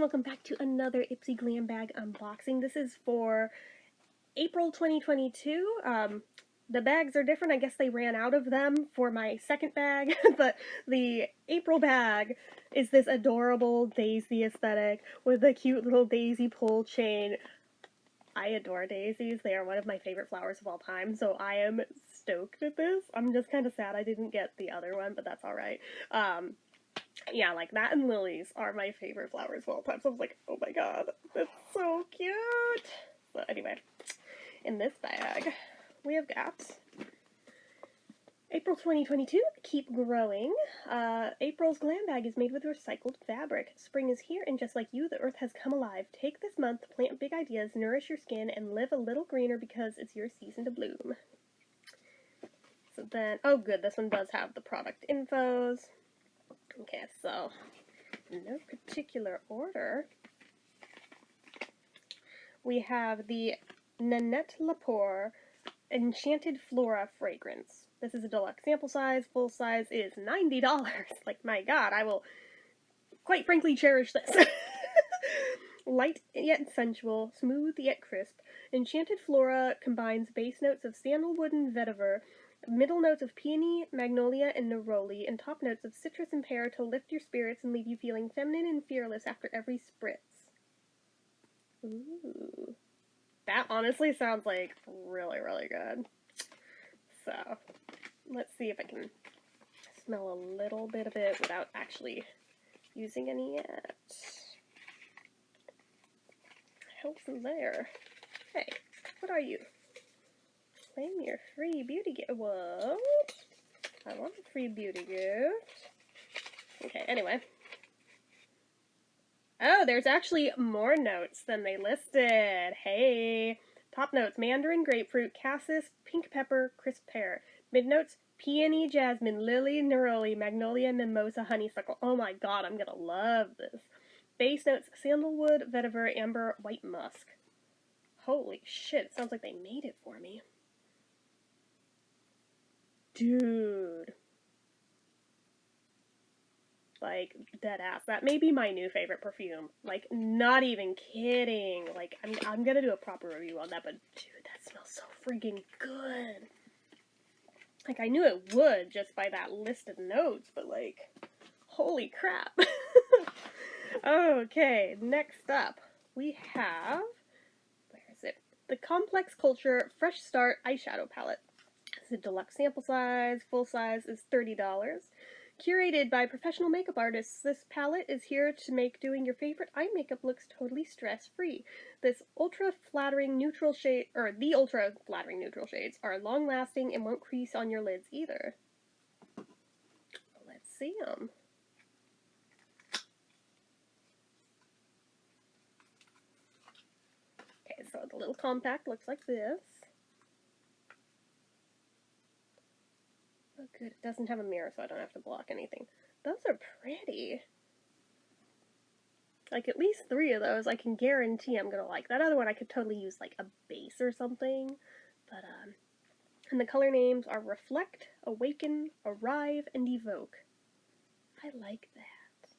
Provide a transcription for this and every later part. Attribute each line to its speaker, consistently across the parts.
Speaker 1: welcome back to another Ipsy Glam bag unboxing. This is for April 2022. The bags are different. I guess they ran out of them for my second bag, but the April bag is this adorable daisy aesthetic with a cute little daisy pull chain. I adore daisies. They are one of my favorite flowers of all time, so I am stoked at this. I'm just kind of sad I didn't get the other one, but that's alright. Yeah, like that and lilies are my favorite flowers of all time. So I was like, oh my god, that's so cute. So anyway, in this bag, we have got April 2022, Keep Growing. April's Glam bag is made with recycled fabric. Spring is here, and just like you, the earth has come alive. Take this month to plant big ideas, nourish your skin, and live a little greener because it's your season to bloom. So then, oh good, this one does have the product infos. Okay, so, in no particular order, we have the Nanette Lepore Enchanted Flora fragrance. This is a deluxe sample size. Full size is $90. Like, my god, I will quite frankly cherish this. Light yet sensual, smooth yet crisp, Enchanted Flora combines base notes of sandalwood and vetiver, middle notes of peony, magnolia, and neroli, and top notes of citrus and pear to lift your spirits and leave you feeling feminine and fearless after every spritz. Ooh. That honestly sounds like really, really good. So, let's see if I can smell a little bit of it without actually using any yet. Helps in there. Hey, what are you? Claim your free beauty gift. What? I want a free beauty gift. Okay, anyway. Oh, there's actually more notes than they listed. Hey. Top notes, mandarin, grapefruit, cassis, pink pepper, crisp pear. Mid notes, peony, jasmine, lily, neroli, magnolia, mimosa, honeysuckle. Oh my god, I'm gonna love this. Base notes, sandalwood, vetiver, amber, white musk. Holy shit, it sounds like they made it for me. Dude. Like, dead ass. That may be my new favorite perfume. Like, not even kidding. Like, I'm gonna do a proper review on that, but dude, that smells so freaking good. Like, I knew it would just by that list of notes, but like, holy crap. Okay, next up, we have, where is it? The Complex Culture Fresh Start Eyeshadow Palette. It's a deluxe sample size. Full size is $30. Curated by professional makeup artists, this palette is here to make doing your favorite eye makeup looks totally stress-free. This ultra-flattering neutral shade, or the ultra-flattering neutral shades, are long-lasting and won't crease on your lids either. Let's see them. Okay, so the little compact looks like this. Oh good, it doesn't have a mirror so I don't have to block anything. Those are pretty. Like, at least 3 of those I can guarantee I'm gonna like. That other one I could totally use, like, a base or something. But, and the color names are Reflect, Awaken, Arrive, and Evoke. I like that.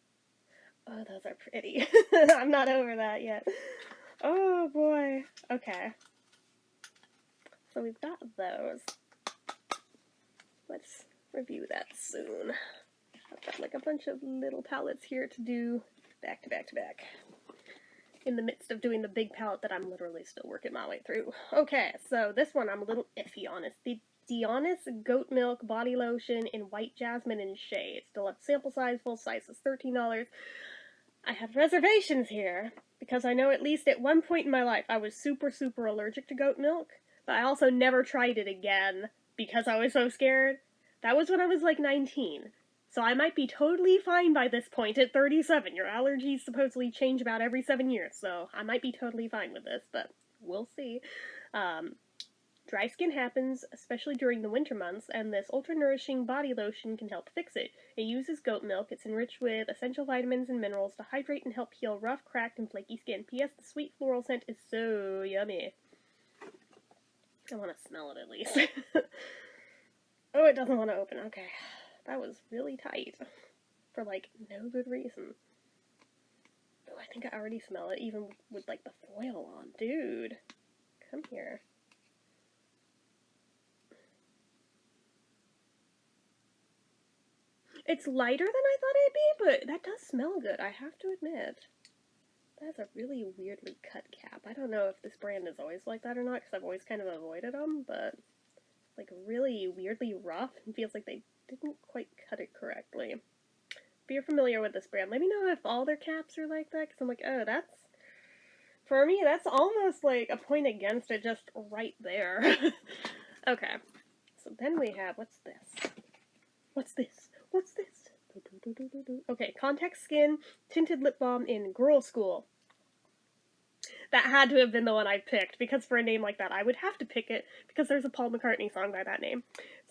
Speaker 1: Oh, those are pretty. I'm not over that yet. Oh, boy. Okay. So we've got those. Let's review that soon. I've got, like, a bunch of little palettes here to do back to back to back. In the midst of doing the big palette that I'm literally still working my way through. Okay, so this one I'm a little iffy on. It's the Dionys Goat Milk Body Lotion in White Jasmine and Shea. It's deluxe sample size, full size is $13. I have reservations here, because I know at least at one point in my life I was super, super allergic to goat milk, but I also never tried it again because I was so scared. That was when I was like 19. So I might be totally fine by this point at 37. Your allergies supposedly change about every 7 years, so I might be totally fine with this, but we'll see. Dry skin happens, especially during the winter months, and this ultra-nourishing body lotion can help fix it. It uses goat milk. It's enriched with essential vitamins and minerals to hydrate and help heal rough, cracked, and flaky skin. P.S. The sweet floral scent is so yummy. I want to smell it at least. Oh, it doesn't want to open. Okay. That was really tight. For, like, no good reason. I think I already smell it, even with, like, the foil on. Dude, come here. It's lighter than I thought it'd be, but that does smell good, I have to admit. That's a really weirdly cut cap. I don't know if this brand is always like that or not, because I've always kind of avoided them, but it's like really weirdly rough and feels like they didn't quite cut it correctly. If you're familiar with this brand, let me know if all their caps are like that, because I'm like, oh, that's, for me, that's almost like a point against it just right there. Okay, so then we have, what's this? What's this? What's this? Okay, Contact Skin Tinted Lip Balm in Girl School. That had to have been the one I picked, because for a name like that, I would have to pick it, because there's a Paul McCartney song by that name.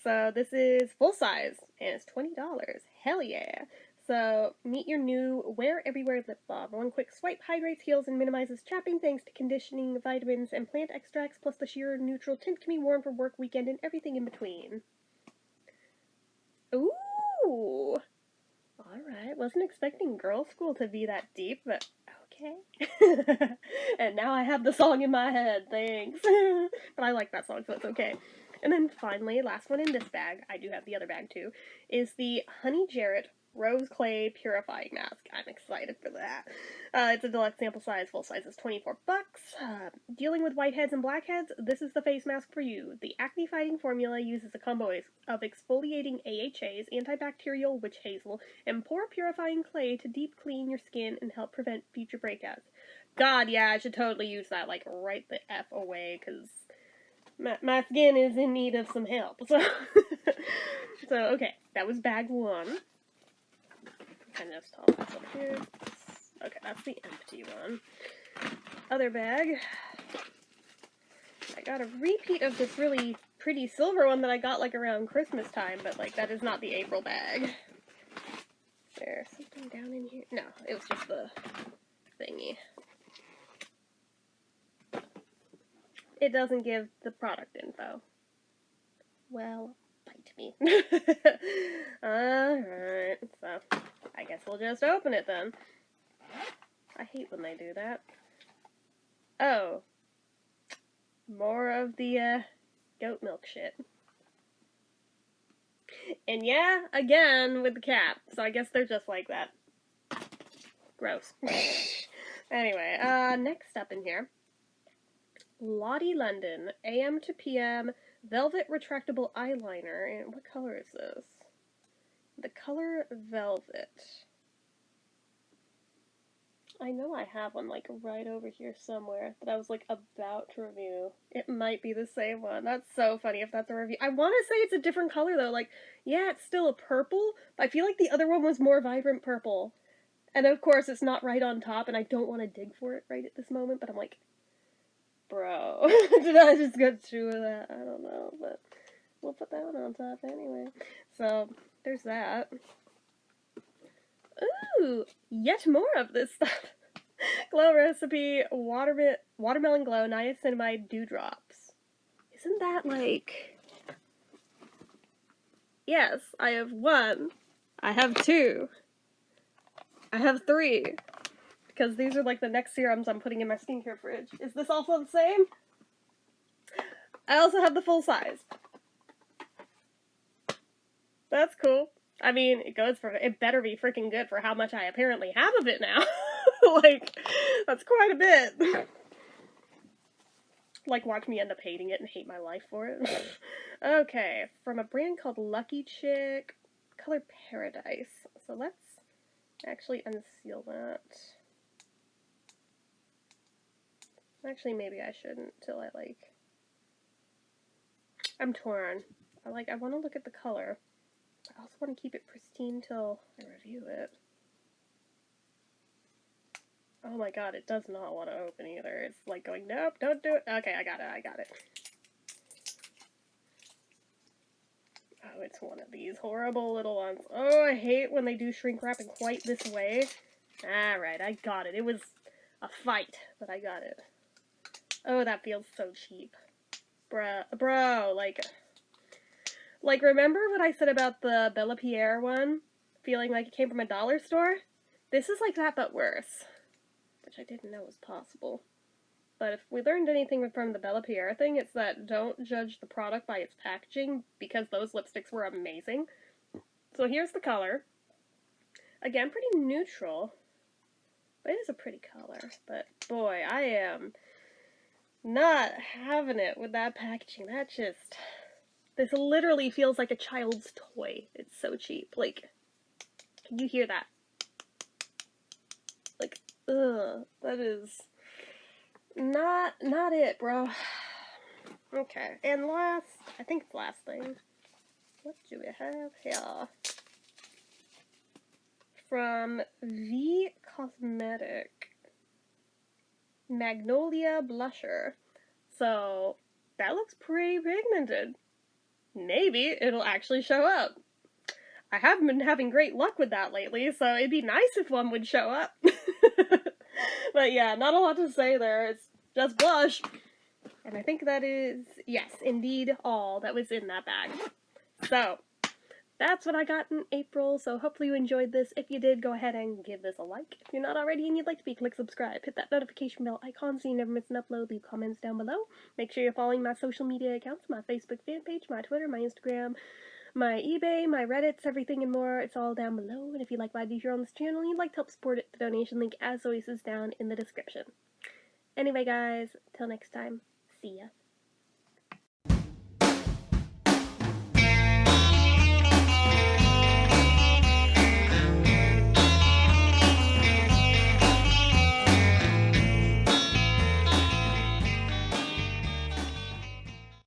Speaker 1: So this is full size, and it's $20. Hell yeah! So, meet your new Wear Everywhere Lip Balm. One quick swipe hydrates, heals, and minimizes chapping thanks to conditioning, vitamins, and plant extracts, plus the sheer neutral tint can be worn for work, weekend, and everything in between. Ooh! Alright, wasn't expecting Girl School to be that deep, but okay. And now I have the song in my head, thanks. But I like that song, so it's okay. And then finally, last one in this bag, I do have the other bag too, is the Honey Jarrett Rose Clay Purifying Mask. I'm excited for that. It's a deluxe sample size, full size is $24. Dealing with whiteheads and blackheads, this is the face mask for you. The acne-fighting formula uses a combo of exfoliating AHAs, antibacterial witch hazel, and pore purifying clay to deep clean your skin and help prevent future breakouts. God, yeah, I should totally use that, like, right the F away, because my skin is in need of some help. So, okay, that was bag one. Kind of just toss this up here. Okay, that's the empty one. Other bag. I got a repeat of this really pretty silver one that I got like around Christmas time, but like that is not the April bag. There's something down in here. No, it was just the thingy. It doesn't give the product info. Well, bite me. Alright, so I guess we'll just open it then. I hate when they do that. Oh. More of the, goat milk shit. And yeah, again, with the cap. So I guess they're just like that. Gross. Anyway, next up in here. Lottie London, AM to PM, Velvet Retractable Eyeliner. And what color is this? The color Velvet. I know I have one, like, right over here somewhere that I was, like, about to review. It might be the same one. That's so funny if that's a review. I want to say it's a different color, though. Like, yeah, it's still a purple, but I feel like the other one was more vibrant purple. And, of course, it's not right on top, and I don't want to dig for it right at this moment, but I'm like, bro, did I just get through with that? I don't know, but we'll put that one on top anyway. So, there's that. Ooh, yet more of this stuff. Glow Recipe Watermelon Glow Niacinamide Dewdrops. Isn't that like... Yes, I have one. I have two. I have three. Because these are like the next serums I'm putting in my skincare fridge. Is this also the same? I also have the full size. That's cool. I mean, it better be freaking good for how much I apparently have of it now. Like, that's quite a bit. Like, watch me end up hating it and hate my life for it. Okay, from a brand called Lucky Chick, color Paradise. So let's actually unseal that. Actually, maybe I shouldn't till I'm torn. I want to look at the color. I also want to keep it pristine till I review it. Oh my god, it does not want to open either. It's like going, nope, don't do it. Okay, I got it. Oh, it's one of these horrible little ones. Oh, I hate when they do shrink wrapping quite this way. Alright, I got it. It was a fight, but I got it. Oh, that feels so cheap. Bro, like, remember what I said about the Bella Pierre one? Feeling like it came from a dollar store? This is like that, but worse. which I didn't know was possible. But if we learned anything from the Bella Pierre thing, it's that don't judge the product by its packaging, because those lipsticks were amazing. So here's the color. Again, pretty neutral. But it is a pretty color. But boy, I am not having it with that packaging. That just... This literally feels like a child's toy. It's so cheap. Like, can you hear that? Like, ugh, that is not it, bro. Okay, and last, I think it's last thing. What do we have here? From V Cosmetic, Magnolia Blusher. So, that looks pretty pigmented. Maybe it'll actually show up. I haven't been having great luck with that lately, so it'd be nice if one would show up. But yeah, not a lot to say there. It's just blush. And I think that is, yes, indeed, all that was in that bag. So, that's what I got in April, so hopefully you enjoyed this. If you did, go ahead and give this a like. If you're not already and you'd like to be, click subscribe. Hit that notification bell icon so you never miss an upload. Leave comments down below. Make sure you're following my social media accounts, my Facebook fan page, my Twitter, my Instagram, my eBay, my Reddits, everything and more. It's all down below. And if you like what I do here on this channel and you'd like to help support it, the donation link, as always, is down in the description. Anyway, guys, till next time, see ya.